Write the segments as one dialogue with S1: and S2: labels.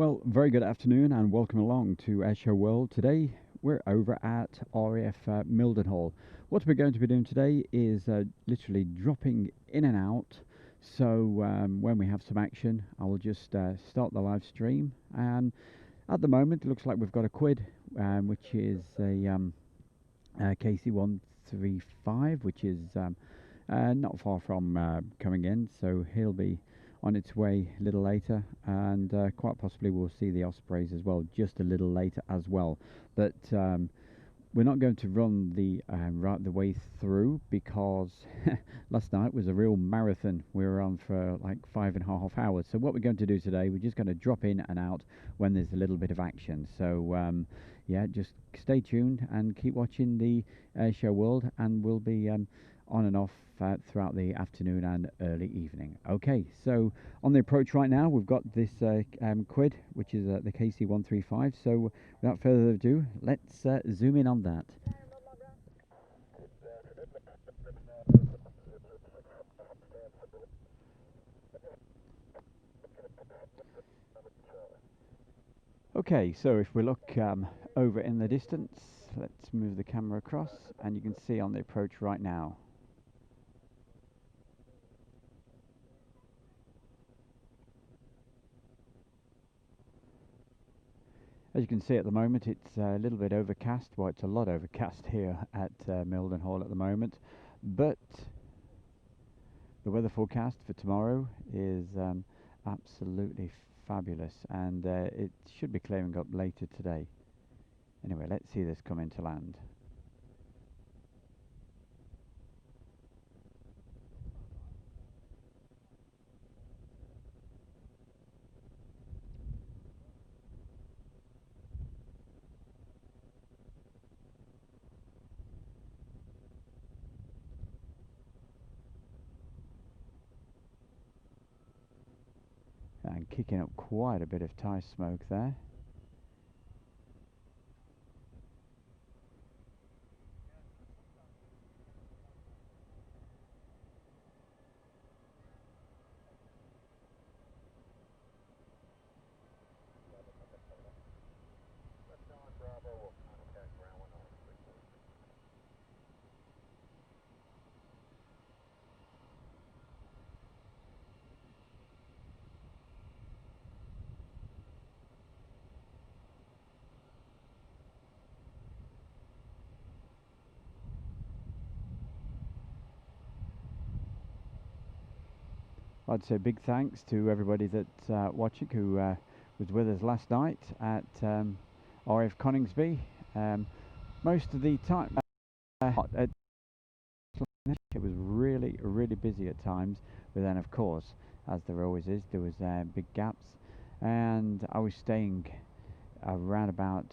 S1: Well, very good afternoon and welcome along to Airshow World. Today we're over at RAF Mildenhall. What we're going to be doing today is literally dropping in and out. So when we have some action, I will just start the live stream. And at the moment, it looks like we've got a quid, which is a KC-135, which is not far from coming in. So he'll be on its way a little later, and quite possibly we'll see the Ospreys as well just a little later as well. But we're not going to run right the way through, because last night was a real marathon. We were on for like 5.5 hours. So what we're going to do today, we're just going to drop in and out when there's a little bit of action. So yeah, just stay tuned and keep watching the Airshow World, and we'll be on and off throughout the afternoon and early evening. Okay, so on the approach right now, we've got this quid, which is the KC-135. So without further ado, let's zoom in on that. Okay, so if we look over in the distance, let's move the camera across, and you can see on the approach right now. As you can see at the moment, it's a little bit overcast. Well, it's a lot overcast here at Mildenhall at the moment, but the weather forecast for tomorrow is absolutely fabulous, and it should be clearing up later today. Anyway, let's see this come into land. And kicking up quite a bit of tyre smoke there. I'd say big thanks to everybody that's watching, who was with us last night at RF Coningsby. Most of the time, it was really busy at times, but then of course, as there always is, there was big gaps, and I was staying around about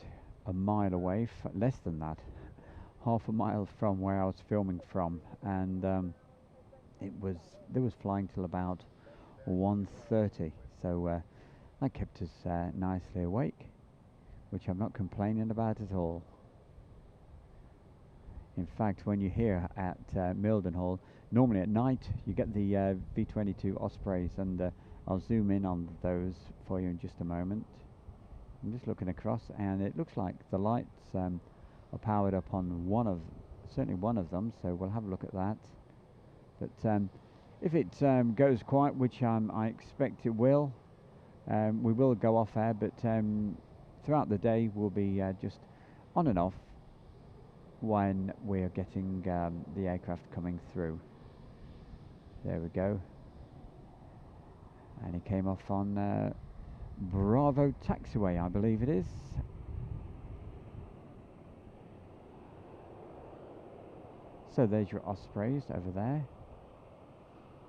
S1: a mile away, less than that, half a mile from where I was filming from, and there was flying till about 1:30, so that kept us nicely awake, which I'm not complaining about at all. In fact, when you're here at Mildenhall, normally at night you get the V-22 Ospreys, and I'll zoom in on those for you in just a moment. I'm just looking across, and it looks like the lights are powered up on certainly one of them, so we'll have a look at that. But if it goes quiet, which I expect it will, we will go off air, but throughout the day we'll be just on and off when we're getting the aircraft coming through. There we go. And he came off on Bravo taxiway, I believe it is. So there's your Ospreys over there,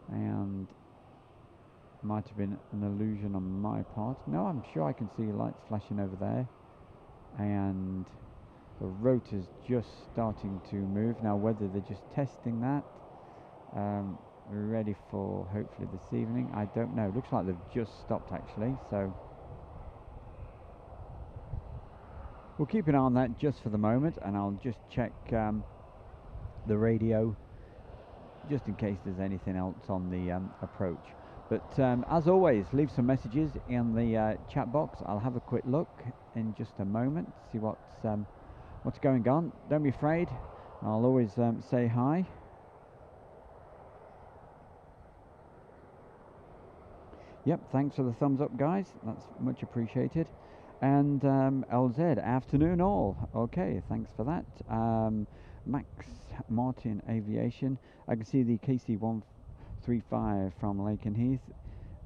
S1: and might have been an illusion on my part. No, I'm sure I can see lights flashing over there, and the rotor's just starting to move now. Whether they're just testing that, ready for hopefully this evening, I don't know. Looks like they've just stopped actually, so we'll keep an eye on that just for the moment, and I'll just check the radio just in case there's anything else on the approach. But as always, leave some messages in the chat box. I'll have a quick look in just a moment, see what's going on. Don't be afraid. I'll always say hi. Yep, thanks for the thumbs up, guys. That's much appreciated. And LZ, afternoon all. Okay, thanks for that. Max Martin Aviation. I can see the KC-135 from Lakenheath.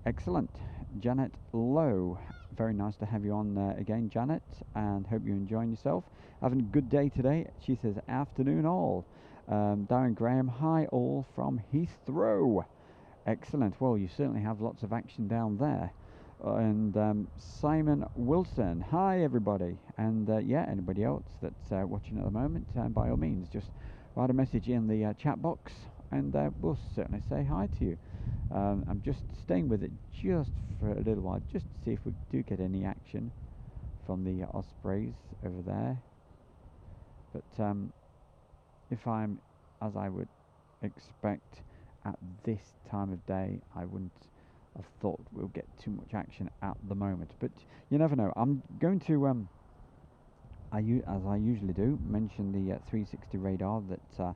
S1: Excellent. Janet Lowe. Very nice to have you on again, Janet. And hope you're enjoying yourself. Having a good day today. She says, afternoon all. Darren Graham, hi all from Heathrow. Excellent. Well, you certainly have lots of action down there. And Simon Wilson, hi everybody. And yeah, anybody else that's watching at the moment, by all means, just write a message in the chat box, and we'll certainly say hi to you. I'm just staying with it just for a little while, just to see if we do get any action from the Ospreys over there. But if I'm, as I would expect, at this time of day, I wouldn't have thought we'll get too much action at the moment, but you never know. I'm going to, as I usually do, mention the 360 radar, that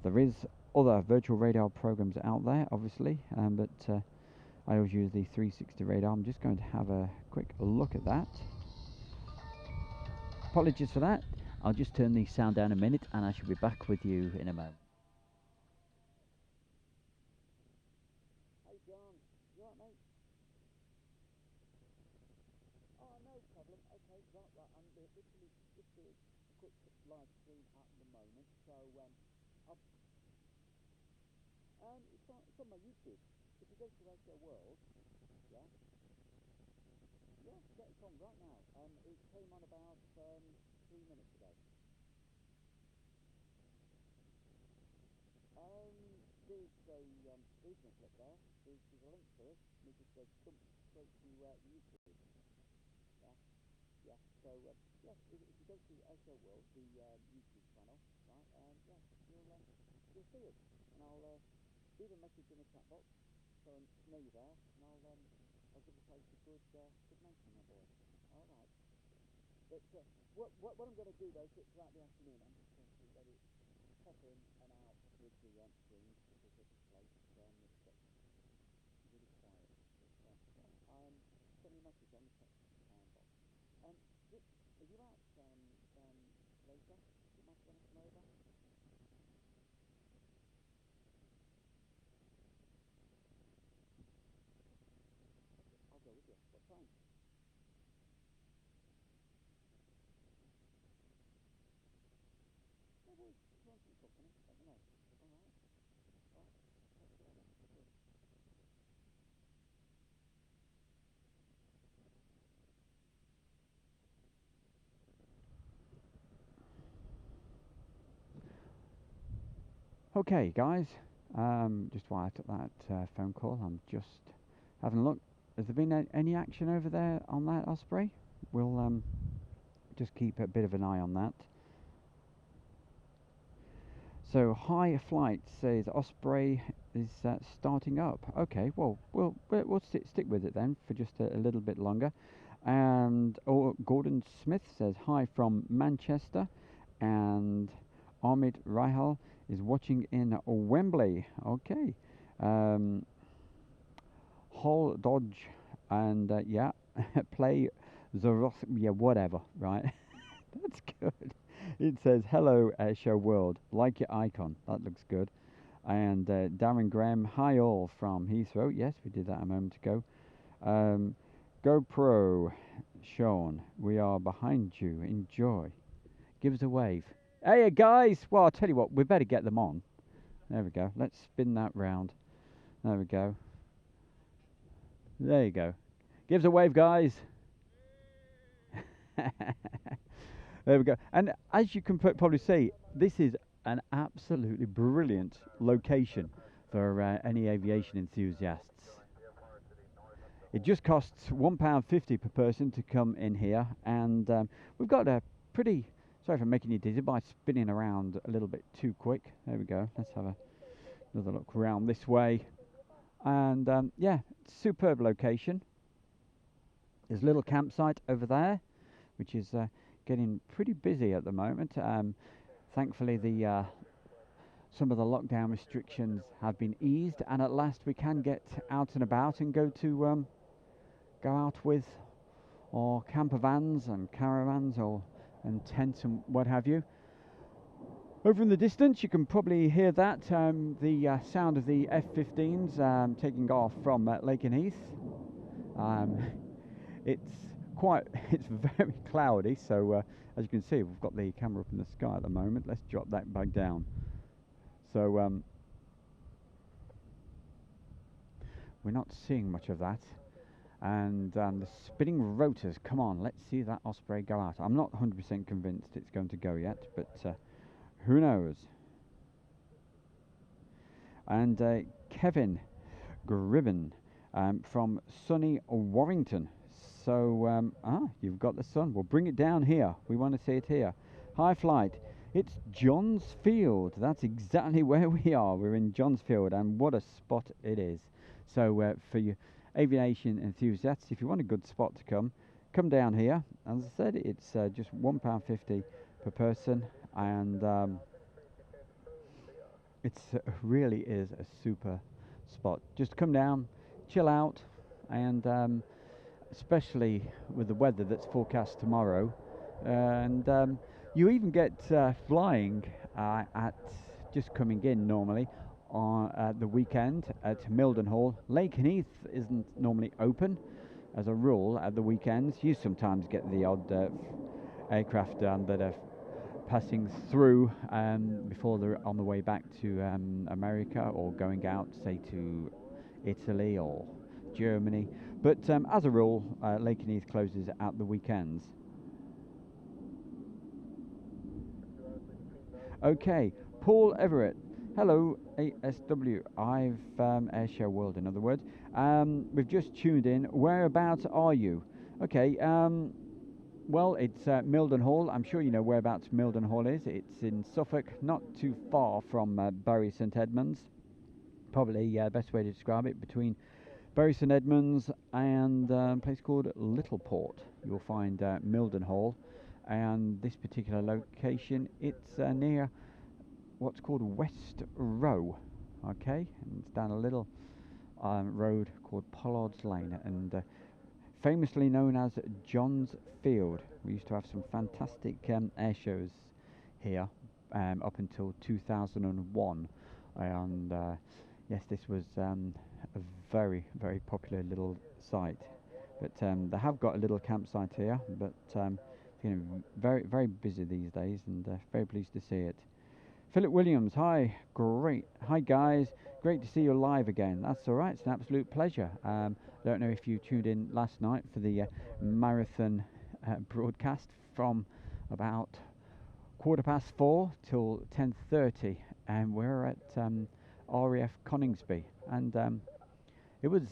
S1: there is other virtual radar programs out there, obviously, but I always use the 360 radar. I'm just going to have a quick look at that. Apologies for that. I'll just turn the sound down a minute, and I shall be back with you in a moment. It's on my YouTube. If you go to Airshow World, yeah, get it on right now. It came on about 3 minutes ago. There's a regional clip there. There's a link to it. You just jump straight to YouTube. Yeah. So yeah, if you go to Airshow World, the YouTube channel, right? Yeah, you'll see it, and I'll leave a message in the chat box so I know you're there, and I'll give the place a good mention, my boy. All right. But what I'm going to do though throughout the afternoon, I'm just going to let it pop in and out with the screens, because this place it's really quiet. Send me a message on the chat box. Are you out later? Do you mind going to come over? I'll go with you. What time? Oh, well, if you want some company, let me know. All right. Okay, guys. Just while I took that phone call, I'm just having a look. Has there been any action over there on that Osprey? We'll just keep a bit of an eye on that. So High Flight says Osprey is starting up. Okay, well we'll stick with it then for just a little bit longer. And Gordon Smith says hi from Manchester, and Ahmed Rahal is watching in Wembley. Okay. Hull Dodge, and yeah, play Zoros, yeah, whatever, right? That's good. It says hello Airshow World, like your icon, that looks good. And Darren Graham, hi all from Heathrow. Yes, we did that a moment ago. GoPro Sean, we are behind you, enjoy, give us a wave. Hey guys, well I'll tell you what, we better get them on. There we go, let's spin that round. There we go. There you go. Give us a wave, guys. There we go. And as you can probably see, this is an absolutely brilliant location for any aviation enthusiasts. It just costs £1.50 per person to come in here, and we've got a pretty, sorry for making you dizzy by spinning around a little bit too quick. There we go. Let's have another look around this way. And yeah, superb location. There's a little campsite over there, which is getting pretty busy at the moment. Thankfully, the some of the lockdown restrictions have been eased, and at last we can get out and about and go out with our camper vans and caravans or and tents and what have you. Over in the distance, you can probably hear that the sound of the F-15s taking off from Lakenheath. Um, it's it's very cloudy, so as you can see, we've got the camera up in the sky at the moment. Let's drop that back down. So we're not seeing much of that. And the spinning rotors, come on, let's see that Osprey go out. I'm not 100% convinced it's going to go yet, but who knows? And Kevin Gribben from sunny Warrington. So, you've got the sun. Well, bring it down here. We want to see it here. High flight. It's Johns Field. That's exactly where we are. We're in Johns Field, and what a spot it is. So, for you aviation enthusiasts, if you want a good spot to come down here. As I said, it's just £1.50 per person, and it really is a super spot. Just come down, chill out, and especially with the weather that's forecast tomorrow, and you even get flying at just coming in normally on the weekend at Mildenhall. Lakenheath isn't normally open as a rule at the weekends. You sometimes get the odd aircraft that are passing through before they're on the way back to America or going out, say, to Italy or Germany. But as a rule, Lakenheath closes at the weekends. Okay, Paul Everett. Hello, ASW. Airshow World, in other words. We've just tuned in. Whereabouts are you? Okay, well, it's Mildenhall. I'm sure you know whereabouts Mildenhall is. It's in Suffolk, not too far from Bury St Edmunds. Probably best way to describe it, between Bury St Edmunds and a place called Littleport. You'll find Mildenhall, and this particular location, it's near what's called West Row. Okay, and it's down a little road called Pollard's Lane, and famously known as Johns Field. We used to have some fantastic air shows here up until 2001, and yes, this was a very, very popular little site. But they have got a little campsite here, but very, very busy these days, and very pleased to see it. Philip Williams, hi, great, hi guys, great to see you live again. That's all right, it's an absolute pleasure. I don't know if you tuned in last night for the marathon broadcast from about 4:15 till 10:30, and we're at RAF Coningsby, and it was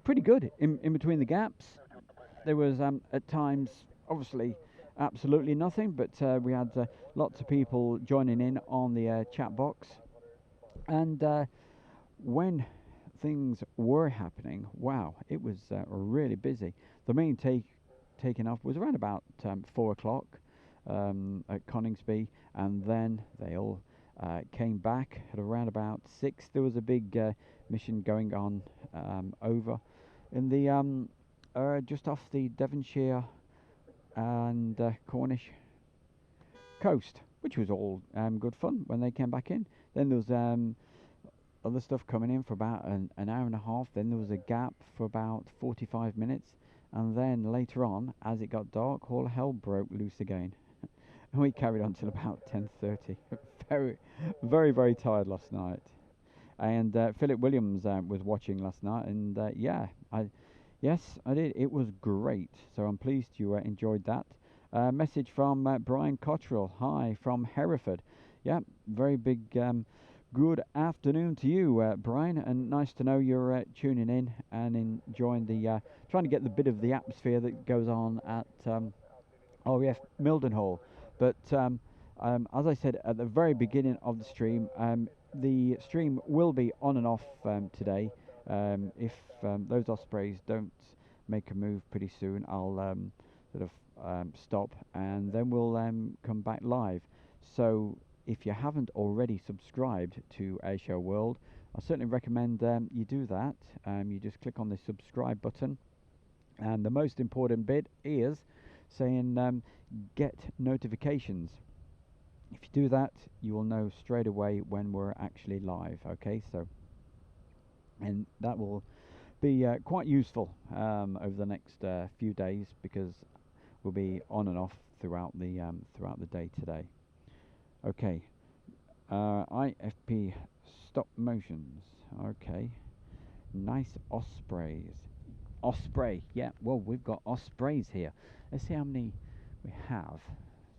S1: pretty good in between the gaps. There was at times, obviously, absolutely nothing, but we had lots of people joining in on the chat box, and when things were happening, wow, it was really busy. The main taking off was around about 4 o'clock at Coningsby, and then they all came back at around about 6. There was a big mission going on over in the just off the Devonshire and Cornish coast, which was all good fun when they came back in. Then there was other stuff coming in for about an hour and a half. Then there was a gap for about 45 minutes, and then later on, as it got dark, all hell broke loose again. And we carried on till about 10:30. Very, very, very tired last night. And Philip Williams was watching last night, and yes, I did. It was great. So I'm pleased you enjoyed that. Message from Brian Cottrell. Hi from Hereford. Yeah, very big. Good afternoon to you, Brian, and nice to know you're tuning in and enjoying the trying to get the bit of the atmosphere that goes on at RAF Mildenhall. But as I said at the very beginning of the stream, the stream will be on and off today. If those ospreys don't make a move pretty soon, I'll sort of stop, and then we'll come back live. So if you haven't already subscribed to Airshow World, I certainly recommend you do that. You just click on the subscribe button, and the most important bit is saying get notifications. If you do that, you will know straight away when we're actually live. Okay, so, and that will be quite useful over the next few days, because we'll be on and off throughout the day today. Okay, IFP stop motions. Okay, nice ospreys. Osprey, yeah. Well, we've got ospreys here. Let's see how many we have.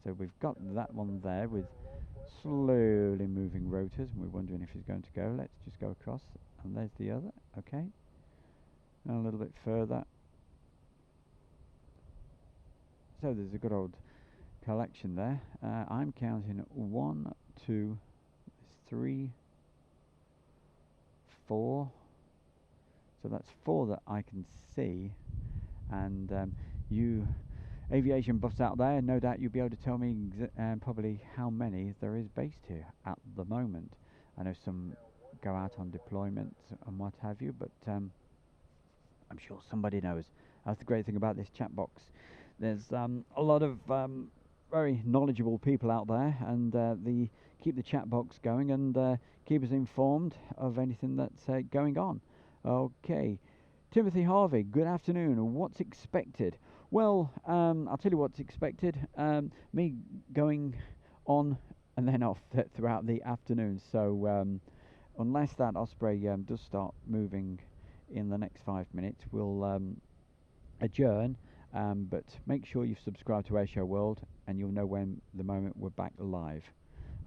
S1: So we've got that one there with slowly moving rotors, and we're wondering if he's going to go. Let's just go across, and there's the other. Okay, and a little bit further. So there's a good old collection there. I'm counting 1, 2, 3, 4. So that's 4 that I can see, and you aviation buffs out there, no doubt you'll be able to tell me probably how many there is based here at the moment. I know some go out on deployments and what have you, but I'm sure somebody knows. That's the great thing about this chat box. There's a lot of very knowledgeable people out there, and they keep the chat box going and keep us informed of anything that's going on. Okay, Timothy Harvey, good afternoon. What's expected? Well, I'll tell you what's expected. Me going on and then off throughout the afternoon. So unless that Osprey does start moving in the next 5 minutes, we'll adjourn. But make sure you've subscribed to Airshow World, and you'll know when the moment we're back live.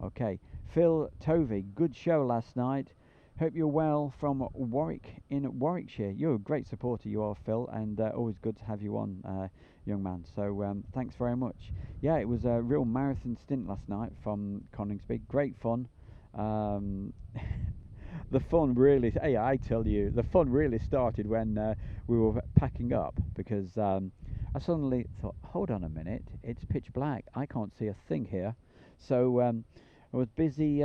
S1: Okay, Phil Tovey, good show last night. Hope you're well from Warwick in Warwickshire. You're a great supporter, you are, Phil, and always good to have you on, young man. So thanks very much. Yeah, it was a real marathon stint last night from Coningsby. Great fun. The fun really, hey, I tell you, the fun really started when we were packing up, because I suddenly thought, hold on a minute, it's pitch black. I can't see a thing here. So I was busy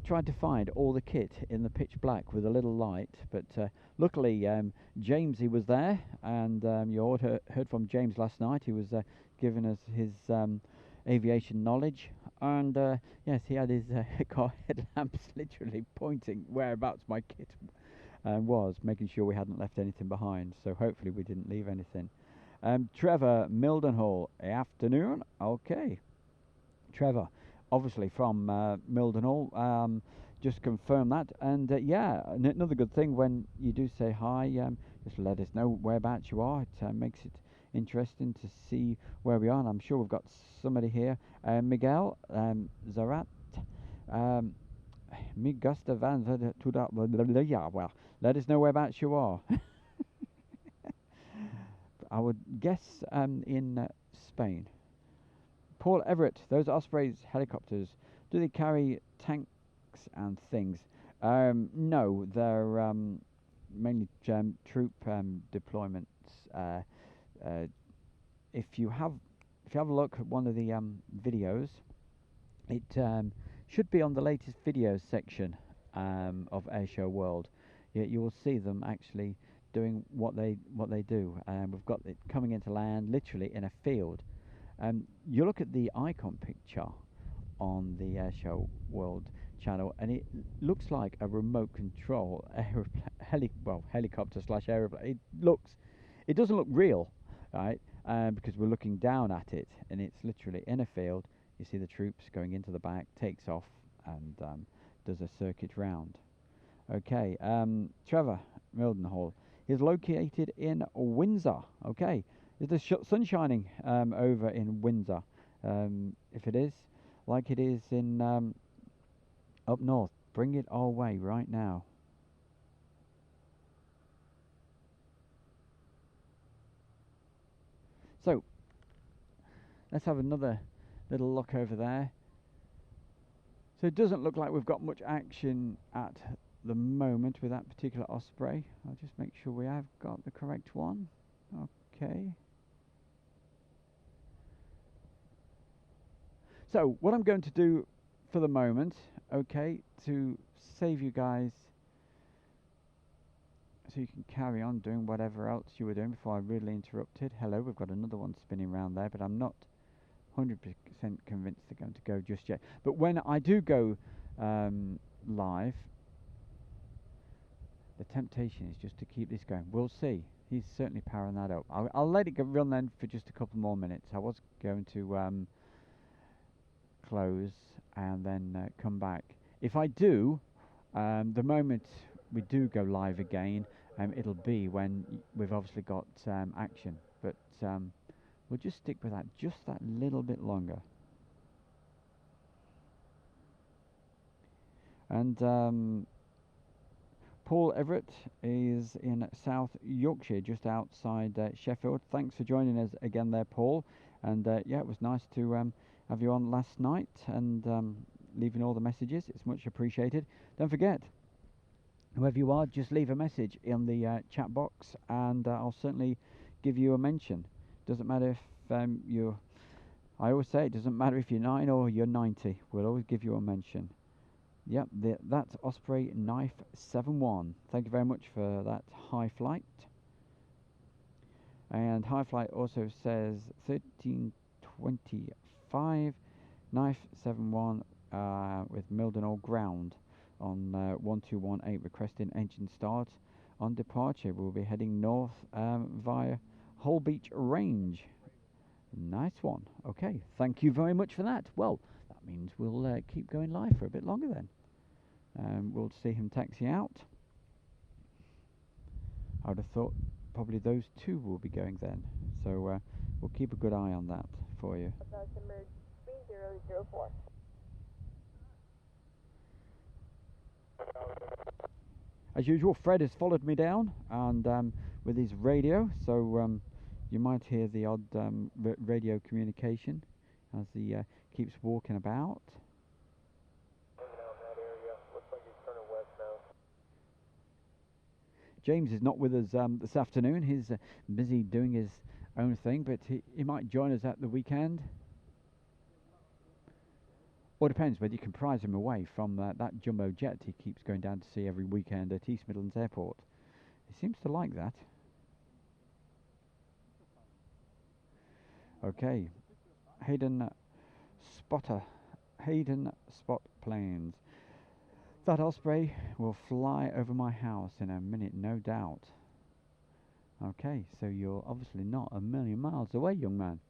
S1: trying to find all the kit in the pitch black with a little light, but luckily James, he was there, and you all heard from James last night. He was giving us his aviation knowledge, and yes, he had his car headlamps literally pointing whereabouts my kit was, making sure we hadn't left anything behind. So hopefully we didn't leave anything. Trevor Mildenhall, afternoon. Okay, Trevor, obviously from Mildenhall. Just confirm that, and yeah, another good thing when you do say hi, just let us know whereabouts you are. It makes it interesting to see where we are, and I'm sure we've got somebody here. Miguel Zarat, Migusta van yeah, well, let us know whereabouts you are. I would guess in Spain. Paul Everett, those Ospreys helicopters, do they carry tanks and things? No, they're mainly troop deployments. If you have a look at one of the videos, it should be on the latest videos section of Airshow World. You will see them actually doing what they do. We've got it coming into land, literally in a field. You look at the icon picture on the Airshow World channel, and it looks like a remote control helicopter / aeroplane. It doesn't look real, right? Because we're looking down at it, and it's literally in a field. You see the troops going into the back, takes off, and does a circuit round. Okay, Trevor Mildenhall is located in Windsor. Okay, is the sun shining over in Windsor? If it is, like it is in up north, bring it our way right now. So let's have another little look over there. So it doesn't look like we've got much action at the moment with that particular Osprey. I'll just make sure we have got the correct one. Okay. So what I'm going to do for the moment, okay, to save you guys so you can carry on doing whatever else you were doing before I really interrupted. Hello, we've got another one spinning around there, but I'm not 100% convinced they're going to go just yet. But when I do go live, the temptation is just to keep this going. We'll see. He's certainly powering that up. I'll let it go run then for just a couple more minutes. I was going to close and then come back. If I do, the moment we do go live again, it'll be when we've obviously got action. But we'll just stick with that just that little bit longer. And Paul Everett is in South Yorkshire, just outside Sheffield. Thanks for joining us again there, Paul. And yeah, it was nice to have you on last night and leaving all the messages. It's much appreciated. Don't forget, whoever you are, just leave a message in the chat box and I'll certainly give you a mention. Doesn't matter if you're... I always say it doesn't matter if you're 9 or you're 90. We'll always give you a mention. Yep, that's Osprey Knife 7-1. Thank you very much for that high flight. And high flight also says 1325 Knife 7-1 with Mildenhall ground on 1218 requesting engine start. On departure we'll be heading north via Hull Beach Range. Nice one. Okay, thank you very much for that. Well, that means we'll keep going live for a bit longer then. We'll see him taxi out. I would have thought probably those two will be going then. So we'll keep a good eye on that for you.
S2: Number 3004.
S1: As usual, Fred has followed me down and with his radio, so you might hear the odd radio communication as he keeps walking about. James is not with us this afternoon. He's busy doing his own thing, but he might join us at the weekend. Or depends whether you can prize him away from that jumbo jet he keeps going down to see every weekend at East Midlands Airport. He seems to like that. Okay, Hayden Spot Planes. That Osprey will fly over my house in a minute, no doubt. Okay, so you're obviously not a million miles away, young man.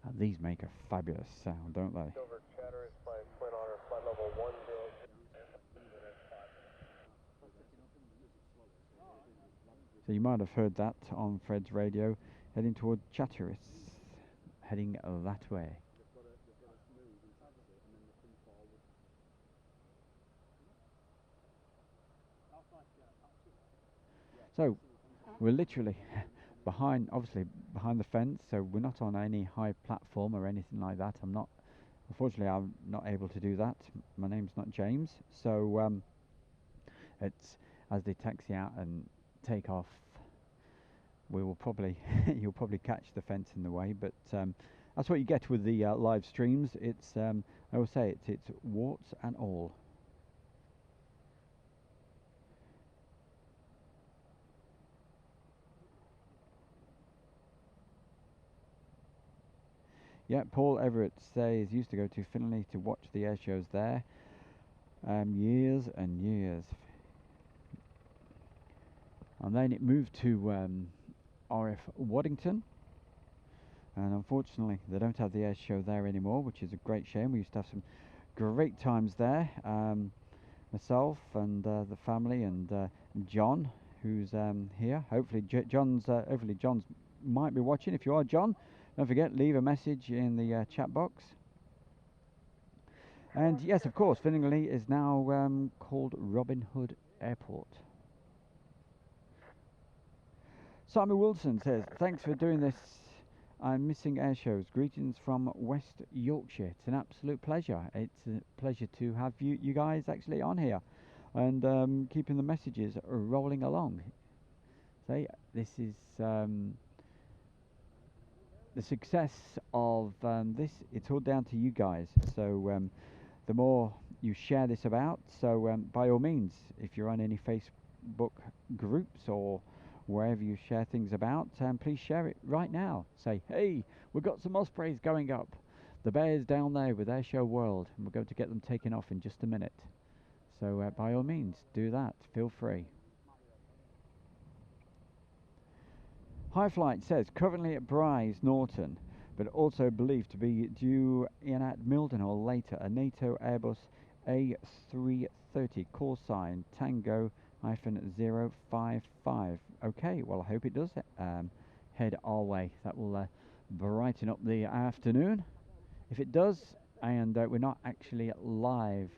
S1: And these make a fabulous sound, don't they? So you might have heard that on Fred's radio, heading toward Chatteris, heading that way. So we're literally obviously behind the fence, so we're not on any high platform or anything like that. Unfortunately, I'm not able to do that. My name's not James, so it's as they taxi out and take off, we will probably you'll probably catch the fence in the way, but that's what you get with the live streams. It's I will say it's warts and all. Yeah, Paul Everett says used to go to Finley to watch the air shows there. Years and years. And then it moved to RF Waddington, and unfortunately they don't have the air show there anymore, which is a great shame. We used to have some great times there, myself and the family and John, who's here. Hopefully John's might be watching. If you are John, don't forget, leave a message in the chat box. And yes, of course, Finley is now called Robin Hood Airport. Simon Wilson says, thanks for doing this. I'm missing air shows. Greetings from West Yorkshire. It's an absolute pleasure. It's a pleasure to have you guys actually on here and keeping the messages rolling along. See, this is the success of this. It's all down to you guys. So the more you share this about, so by all means, if you're on any Facebook groups or wherever you share things about, please share it right now. Say, hey, we've got some Ospreys going up. The bear's down there with Airshow World, and we're going to get them taken off in just a minute. So by all means, do that. Feel free. High Flight says, currently at Bryce Norton, but also believed to be due in at Mildenhall later, a NATO Airbus A330, call sign Tango-055. Okay, well, I hope it does head our way. That will brighten up the afternoon. If it does, and we're not actually live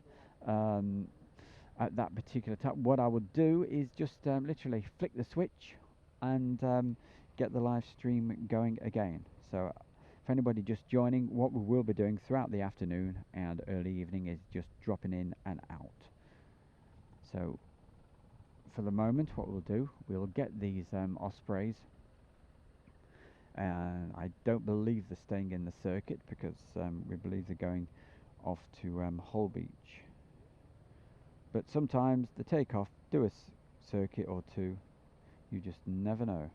S1: at that particular time, what I would do is just literally flick the switch and get the live stream going again. So for anybody just joining, what we will be doing throughout the afternoon and early evening is just dropping in and out. So for the moment, what we'll do, we'll get these Ospreys, and I don't believe they're staying in the circuit because we believe they're going off to Hull Beach. But sometimes the takeoff do a circuit or two. You just never know.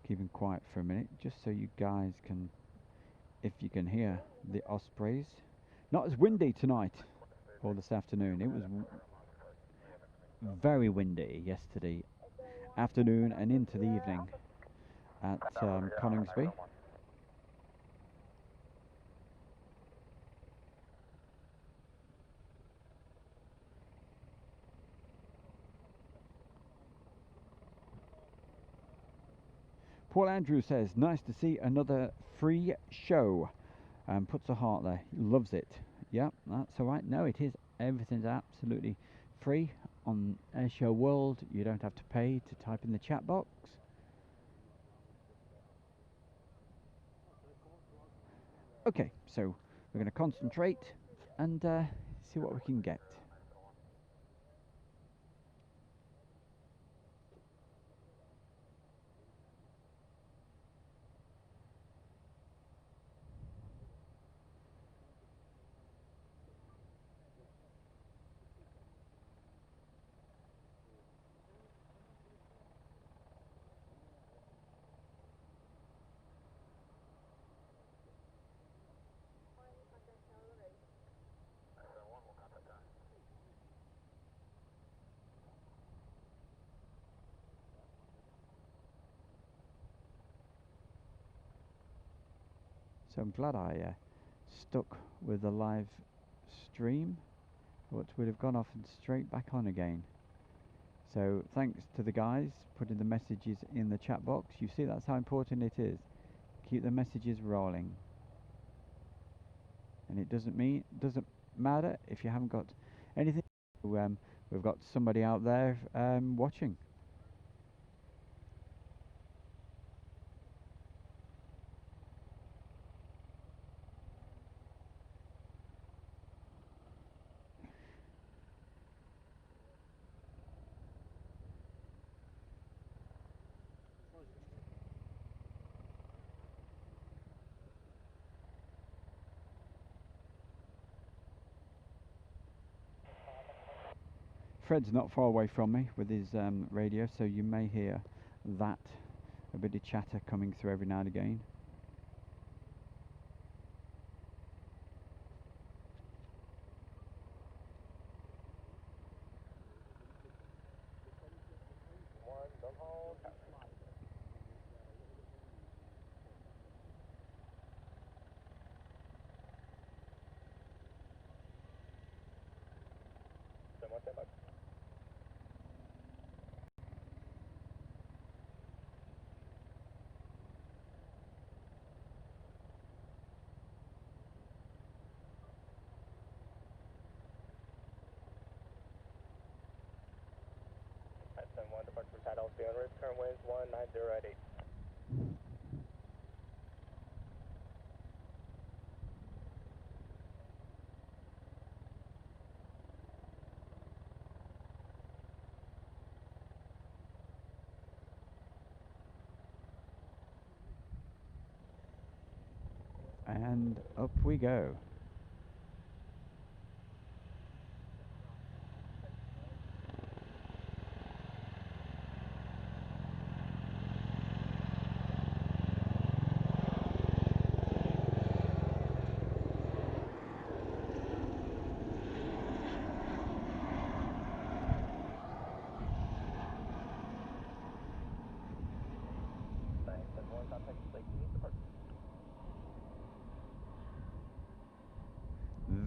S1: Keeping quiet for a minute, just so you guys can, if you can hear the Ospreys. Not as windy tonight or this afternoon. It was very windy yesterday afternoon and into the evening at Coningsby. Paul Andrew says, nice to see another free show. Puts a heart there. He loves it. Yep, that's all right. No, it is. Everything's absolutely free on Airshow World. You don't have to pay to type in the chat box. Okay, so we're going to concentrate and see what we can get. So I'm glad I stuck with the live stream, but would have gone off and straight back on again. So thanks to the guys putting the messages in the chat box. You see, that's how important it is. Keep the messages rolling. And it doesn't matter if you haven't got anything. We've got somebody out there watching. Fred's not far away from me with his radio, so you may hear that, a bit of chatter coming through every now and again.
S3: 571, departure for Tide Osprey on route, current winds 190 at 8.
S1: And up we go.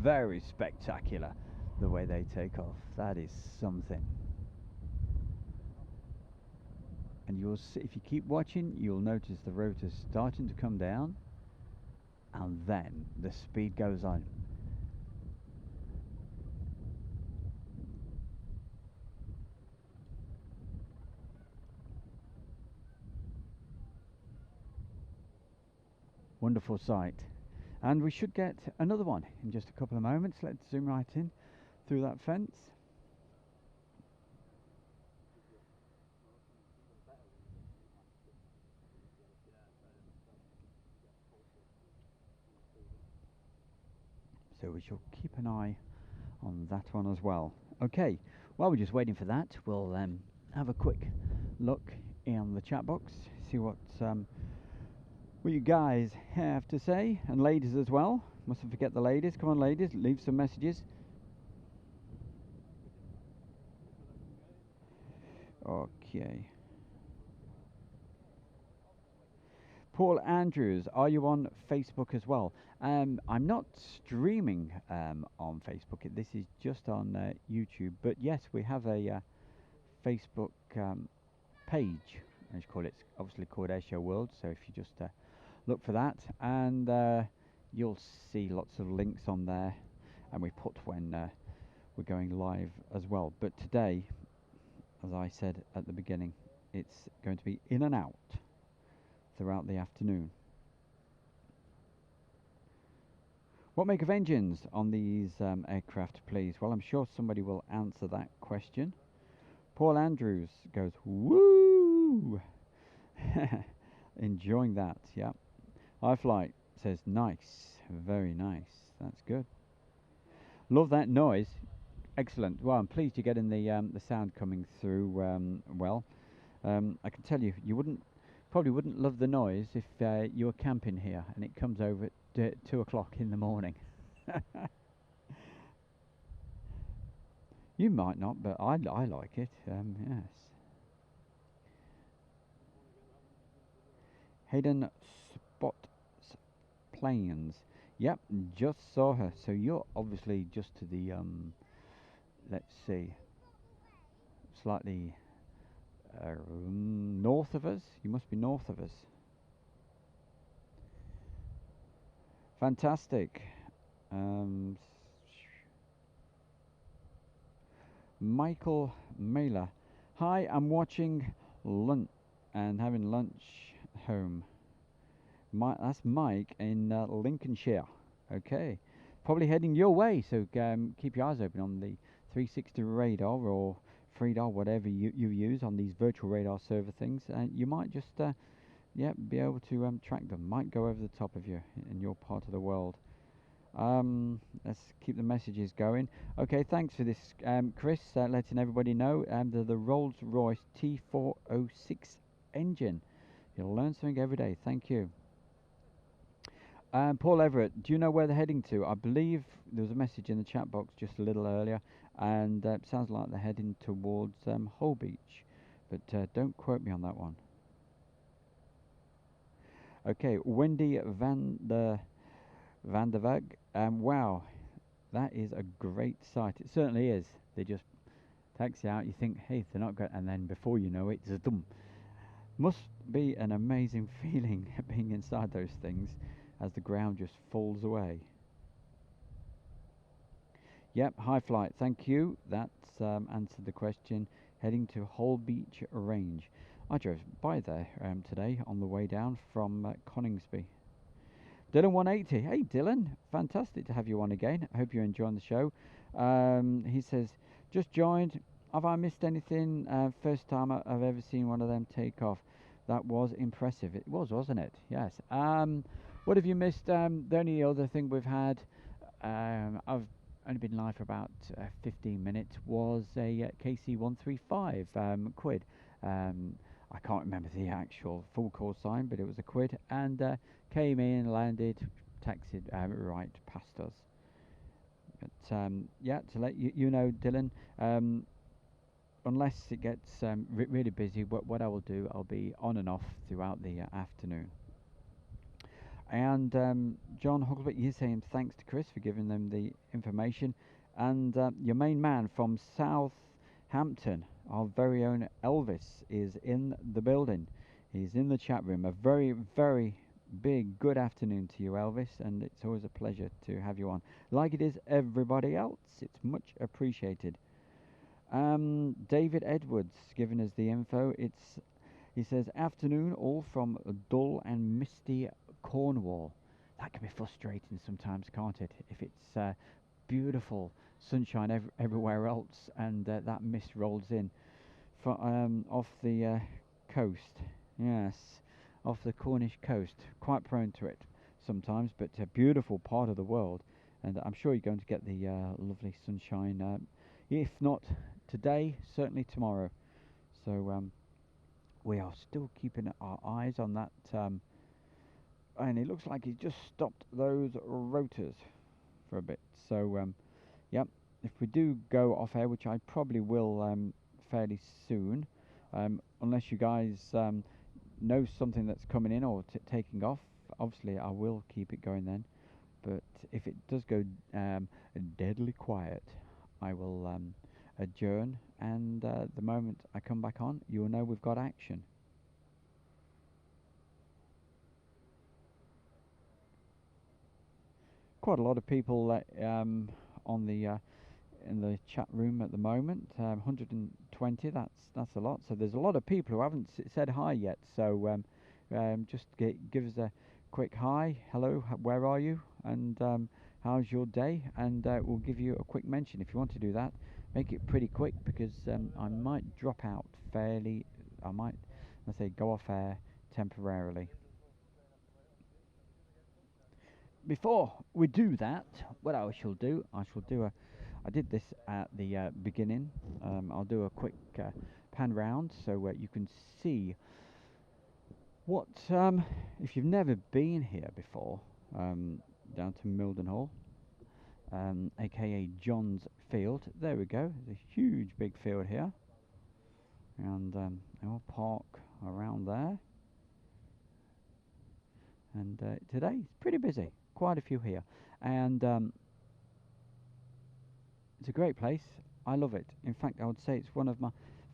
S1: Very spectacular the way they take off. That is something. And you'll see, if you keep watching, you'll notice the rotor's starting to come down, and then the speed goes on. Wonderful sight. And we should get another one in just a couple of moments. Let's zoom right in through that fence. So we shall keep an eye on that one as well. Okay, while we're just waiting for that, we'll have a quick look in the chat box, see what you guys have to say, and ladies as well. Mustn't forget the ladies. Come on, ladies, leave some messages. Okay. Paul Andrews, are you on Facebook as well? I'm not streaming on Facebook. This is just on YouTube. But yes, we have a Facebook page, as you call it. It's obviously called Airshow World. So if you just look for that, and you'll see lots of links on there. And we put when we're going live as well. But today, as I said at the beginning, it's going to be in and out throughout the afternoon. What make of engines on these aircraft, please? Well, I'm sure somebody will answer that question. Paul Andrews goes, woo! Enjoying that, yeah. iFlight says, nice, very nice. That's good. Love that noise. Excellent. Well, I'm pleased you're getting the sound coming through well. I can tell you, you probably wouldn't love the noise if you were camping here and it comes over at 2 o'clock in the morning. You might not, but I like it. Yes. Hayden Spots Planes. Yep, just saw her. So you're obviously just to the let's see, slightly north of us. You must be north of us. Fantastic. Michael Mailer. Hi, I'm watching lunch and having lunch home. That's Mike in Lincolnshire. Okay. Probably heading your way, so keep your eyes open on the 360 radar or 3DAR, whatever you use on these virtual radar server things. You might just be able to track them. Might go over the top of you in your part of the world. Let's keep the messages going. Okay, thanks for this, Chris, letting everybody know the Rolls-Royce T406 engine. You'll learn something every day. Thank you. Paul Everett, do you know where they're heading to? I believe there was a message in the chat box just a little earlier, and it sounds like they're heading towards Hull Beach, but don't quote me on that one. Okay, Wendy Van der Weg. Wow, that is a great sight. It certainly is. They just taxi out. You think, hey, they're not going, and then before you know it, zadum. Must be an amazing feeling being inside those things as the ground just falls away. Yep, high flight. Thank you. That's answered the question. heading to Hull Beach Range. I drove by there today on the way down from Coningsby. Dylan 180. Hey Dylan, fantastic to have you on again. I hope you're enjoying the show. He says, just joined. Have I missed anything? First time I've ever seen one of them take off. That was impressive. It was, wasn't it? Yes. What have you missed? The only other thing we've had, I've only been live for about 15 minutes, was a KC135 quid. I can't remember the actual full call sign, but it was a quid, and came in, landed, taxied right past us. But yeah, to let you know, Dylan, unless it gets really busy, what I will do, I'll be on and off throughout the afternoon. And John Huxley, he's saying thanks to Chris for giving them the information. And your main man from Southampton, our very own Elvis, is in the building. He's in the chat room. A very, very big good afternoon to you, Elvis, and it's always a pleasure to have you on. Like it is everybody else, it's much appreciated. David Edwards giving us the info. He says, afternoon, all from dull and misty Cornwall. That can be frustrating sometimes, can't it? If it's beautiful sunshine everywhere else and that mist rolls in off the coast. Yes, off the Cornish coast. Quite prone to it sometimes, but a beautiful part of the world. And I'm sure you're going to get the lovely sunshine. If not today, certainly tomorrow. So we are still keeping our eyes on that. And it looks like he's just stopped those rotors for a bit. So, yep, if we do go off air, which I probably will fairly soon, unless you guys know something that's coming in or taking off, obviously I will keep it going then. But if it does go deadly quiet, I will adjourn, and the moment I come back on, you'll know we've got action. Quite a lot of people on the in the chat room at the moment. 120. That's a lot. So there's a lot of people who haven't said hi yet. So just give us a quick hi. Hello. Where are you? And how's your day? And we'll give you a quick mention if you want to do that. Make it pretty quick because I might drop out fairly. I might, let's say, go off air temporarily. Before we do that, what I shall do, I did this at the beginning. I'll do a quick pan round so you can see what, if you've never been here before, down to Mildenhall, aka John's Field. There we go. There's a huge big field here, and I'll park around there. And today it's pretty busy. Quite a few here, and it's a great place. I love it. In fact, I would say it's one of my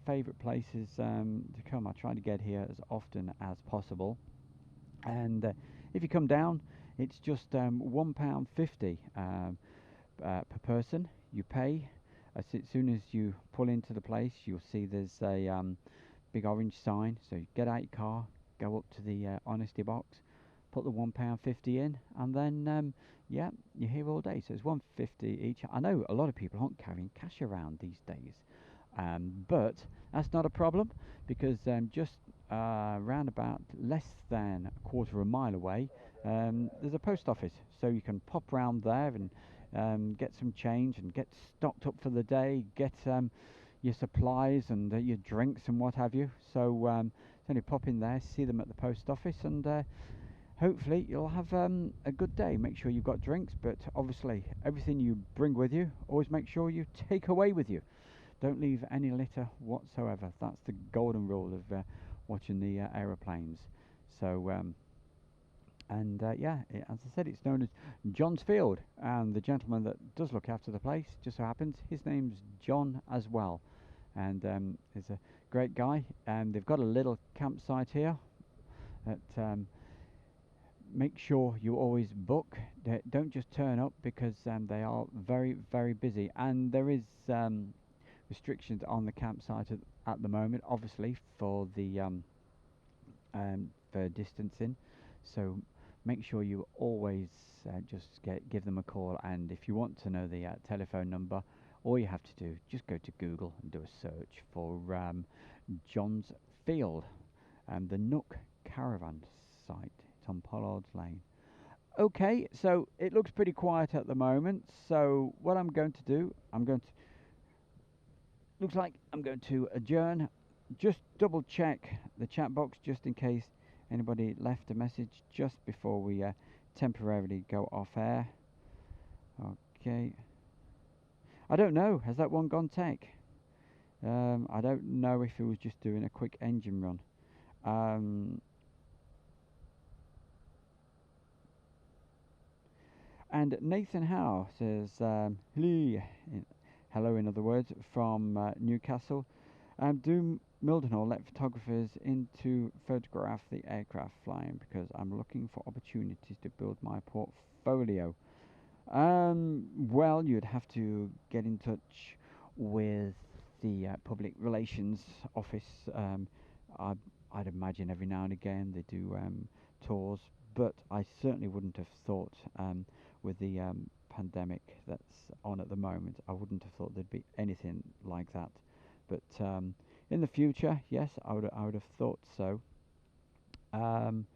S1: favourite places to come. I try to get here as often as possible. And if you come down, it's just £1.50 per person. You pay. As soon as you pull into the place, you'll see there's a big orange sign. So you get out your car, go up to the honesty box, put the £1.50 in, and then yeah, you're here all day. So it's £1.50 each. I know a lot of people aren't carrying cash around these days, but that's not a problem because just round about less than a quarter of a mile away, there's a post office, so you can pop round there and get some change and get stocked up for the day, get your supplies and your drinks and what have you. So it's only pop in there, see them at the post office, and hopefully you'll have a good day. Make sure you've got drinks, but obviously everything you bring with you, always make sure you take away with you. Don't leave any litter whatsoever. That's the golden rule of watching the aeroplanes. So and yeah, as I said, it's known as John's Field, and the gentleman that does look after the place, just so happens, his name's John as well, and he's a great guy. And they've got a little campsite here that make sure you always book. Don't just turn up, because they are very, very busy, and there is restrictions on the campsite at the moment, obviously for the for distancing. So make sure you always just give them a call, and if you want to know the telephone number, all you have to do just go to Google and do a search for John's Field and the Nook Caravan site. It's on Pollard's Lane. Okay, so it looks pretty quiet at the moment. So what I'm going to do, looks like I'm going to adjourn. Just double check the chat box just in case anybody left a message just before we temporarily go off air. Okay. I don't know. Has that one gone tech? I don't know if it was just doing a quick engine run. And Nathan Howe says, hello in other words, from Newcastle. Do Mildenhall let photographers in to photograph the aircraft flying, because I'm looking for opportunities to build my portfolio. Well, you'd have to get in touch with the public relations office. I'd imagine every now and again they do tours, but I certainly wouldn't have thought with the pandemic that's on at the moment, I wouldn't have thought there'd be anything like that. But in the future, yes, I would have thought so. Kevin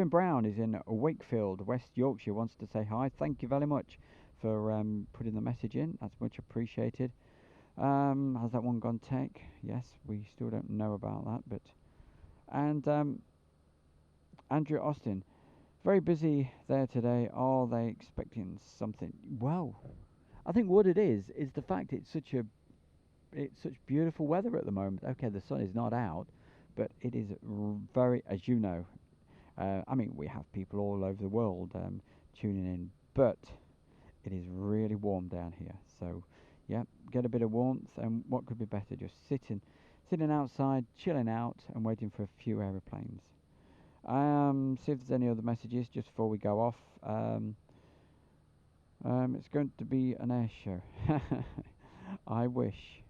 S1: Brown is in Wakefield, West Yorkshire, wants to say hi. Thank you very much for putting the message in. That's much appreciated. Has that one gone tech? Yes, we still don't know about that. But and Andrew Austin, very busy there today. Are they expecting something? Well, I think what it is the fact it's such beautiful weather at the moment. Okay, the sun is not out, but it is very, as you know. I mean, we have people all over the world tuning in, but it is really warm down here. So, yeah, get a bit of warmth, and what could be better? Just sitting outside, chilling out, and waiting for a few aeroplanes. See if there's any other messages just before we go off. It's going to be an air show. I wish.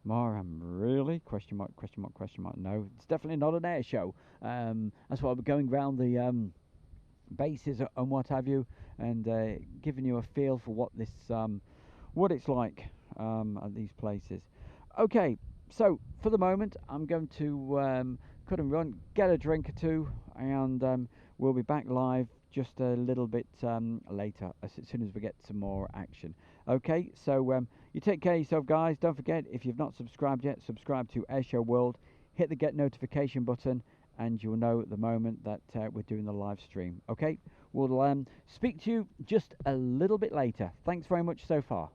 S1: Moram, really? Question mark, question mark, question mark. No, it's definitely not an air show. That's why we're going round the bases and what have you, and giving you a feel for what this, what it's like at these places. Okay, so for the moment, I'm going to cut and run, get a drink or two, and we'll be back live just a little bit later, as soon as we get some more action. Okay, so you take care of yourself, guys. Don't forget, if you've not subscribed yet, subscribe to Airshow World. Hit the get notification button, and you'll know at the moment that we're doing the live stream. Okay, we'll speak to you just a little bit later. Thanks very much so far.